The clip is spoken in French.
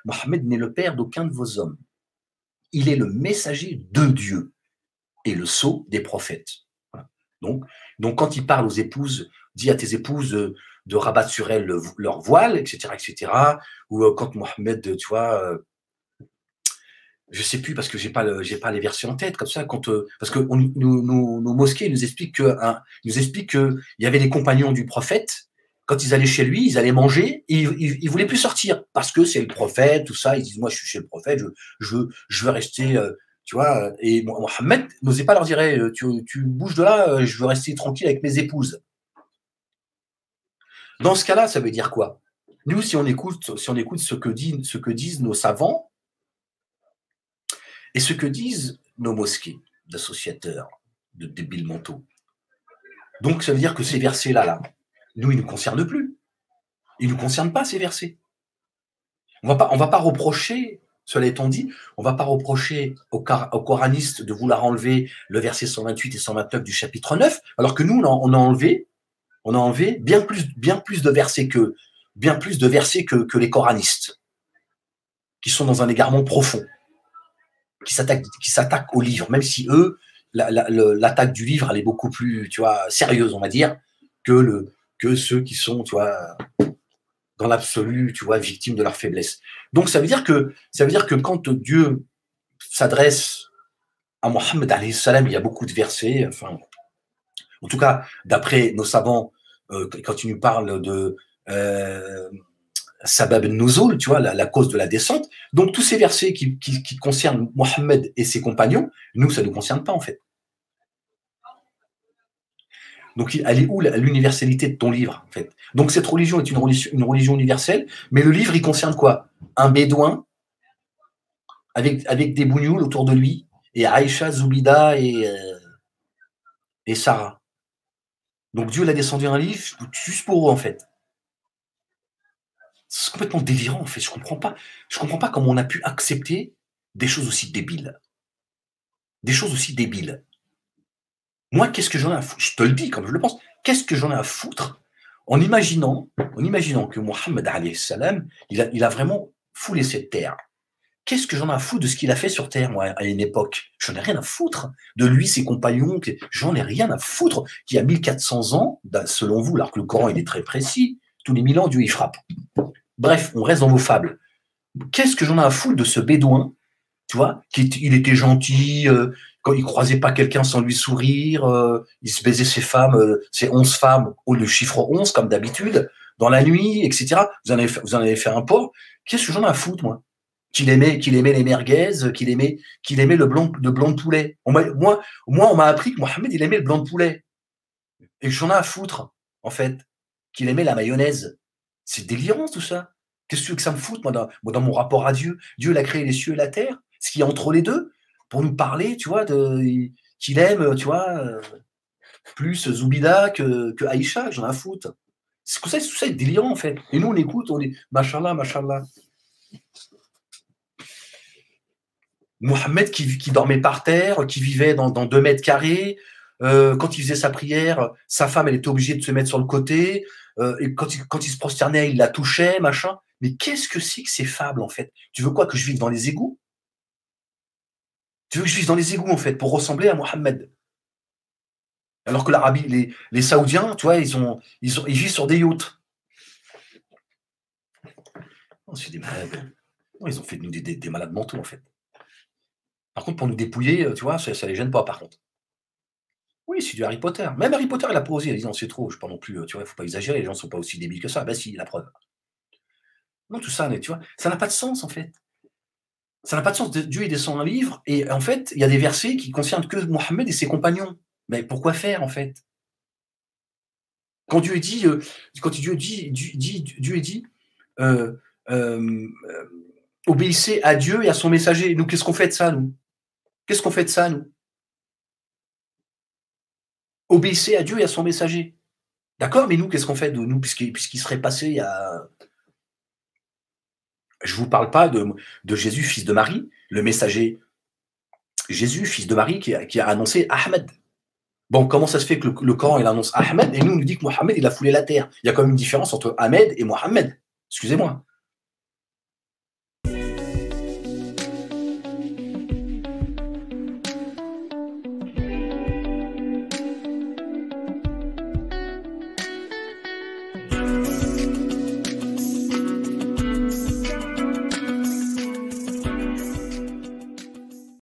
Mohammed n'est le père d'aucun de vos hommes. Il est le messager de Dieu et le sceau des prophètes. Voilà. Donc, quand il parle aux épouses, dis à tes épouses de rabattre sur elles leur voile, etc., etc. Ou quand Mohammed, tu vois, je sais plus parce que j'ai pas les versets en tête comme ça. Parce que nos mosquées nous expliquent que il y avait les compagnons du prophète. Quand ils allaient chez lui, ils allaient manger, et ils voulaient plus sortir parce que c'est le prophète, tout ça. Ils disent moi je suis chez le prophète, je veux rester, tu vois. Et Mohammed n'osait pas leur dire tu bouges de là, je veux rester tranquille avec mes épouses. Dans ce cas-là, ça veut dire quoi? Nous, si on écoute ce que disent nos savants et ce que disent nos mosquées d'associateurs, de débiles mentaux. Donc, ça veut dire que ces versets-là, nous, ils ne nous concernent plus. Ils ne nous concernent pas, ces versets. On va pas reprocher, cela étant dit, on ne va pas reprocher aux coranistes de vouloir enlever le verset 128 et 129 du chapitre 9, alors que nous, on a enlevé bien plus de versets que les coranistes, qui sont dans un égarement profond, qui s'attaquent au livre, même si eux, l'attaque du livre, elle est beaucoup plus, tu vois, sérieuse, on va dire, que ceux qui sont, tu vois, dans l'absolu, tu vois, victimes de leur faiblesse. Donc, ça veut dire que quand Dieu s'adresse à Mohammed alayhi salam, il y a beaucoup de versets, enfin, en tout cas, d'après nos savants, quand ils nous parlent de Sabab al-Nuzul, tu vois, la cause de la descente. Donc, tous ces versets qui concernent Mohammed et ses compagnons, nous, ça ne nous concerne pas, en fait. Donc, elle est où l'universalité de ton livre, en fait? Donc, cette religion est une religion universelle, mais le livre, il concerne quoi? Un bédouin avec des bougnoules autour de lui, et Aïcha, Zoubida et Sarah. Donc, Dieu l'a descendu un livre juste pour eux, en fait. C'est complètement délirant, en fait. Je comprends pas comment on a pu accepter des choses aussi débiles. Des choses aussi débiles. Moi, qu'est-ce que j'en ai à foutre? Je te le dis comme je le pense. Qu'est-ce que j'en ai à foutre en imaginant que Mohammed alayhi salam, il a vraiment foulé cette terre. Qu'est-ce que j'en ai à foutre de ce qu'il a fait sur terre, moi, à une époque? J'en ai rien à foutre. De lui, ses compagnons, j'en ai rien à foutre. Qui a 1400 ans, selon vous, alors que le Coran, il est très précis. Tous les 1000 ans, Dieu, il frappe. Bref, on reste dans vos fables. Qu'est-ce que j'en ai à foutre de ce bédouin, tu vois, il était gentil, quand il croisait pas quelqu'un sans lui sourire, il se baisait ses femmes, ses 11 femmes, ou le chiffre 11, comme d'habitude, dans la nuit, etc. Vous en avez fait un porc. Qu'est-ce que j'en ai à foutre, moi? Qu'il aimait les merguez, qu'il aimait le blanc de poulet. Moi, on m'a appris que Mohammed, il aimait le blanc de poulet. Et j'en ai à foutre, en fait, qu'il aimait la mayonnaise. C'est délirant, tout ça. Qu'est-ce que tu veux que ça me foute, moi, dans mon rapport à Dieu? Dieu, il a créé les cieux et la terre, ce qu'il y a entre les deux, pour nous parler, tu vois, qu'il aime, tu vois, plus Zoubida que Aïcha, j'en ai à foutre. Tout ça est délirant, en fait. Et nous, on écoute, on est machallah, machallah. Mohammed qui dormait par terre, qui vivait dans 2 mètres carrés. Quand il faisait sa prière, sa femme, elle était obligée de se mettre sur le côté. Et quand il se prosternait, il la touchait, machin. Mais qu'est-ce que c'est que ces fables, en fait? Tu veux quoi, que je vive dans les égouts? Tu veux que je vive dans les égouts, en fait, pour ressembler à Mohammed? Alors que l'Arabie, les Saoudiens, tu vois, ils vivent sur des yachts. Non, c'est des malades. Non, ils ont fait de nous des malades mentaux, en fait. Par contre, pour nous dépouiller, tu vois, ça les gêne pas, par contre. Oui, c'est du Harry Potter. Même Harry Potter, il a pas osé. Il a dit non, c'est trop, je ne pas non plus, tu vois, il ne faut pas exagérer, les gens ne sont pas aussi débiles que ça. Ben si, la preuve. Non, tout ça, mais tu vois, ça n'a pas de sens, en fait. Ça n'a pas de sens. Dieu, il descend un livre, et en fait, il y a des versets qui concernent que Mohammed et ses compagnons. Mais pourquoi faire, en fait? Quand Dieu dit, obéissez à Dieu et à son messager. Nous, qu'est-ce qu'on fait de ça, nous? Qu'est-ce qu'on fait de ça, nous? Obéissez à Dieu et à son messager. D'accord, mais nous, qu'est-ce qu'on fait de nous, puisqu'il serait passé il y a... Je ne vous parle pas de Jésus, fils de Marie, le messager Jésus, fils de Marie, qui a annoncé Ahmed. Bon, comment ça se fait que le Coran, il annonce Ahmed, et nous, on nous dit que Mohammed, il a foulé la terre? Il y a quand même une différence entre Ahmed et Mohammed. Excusez-moi.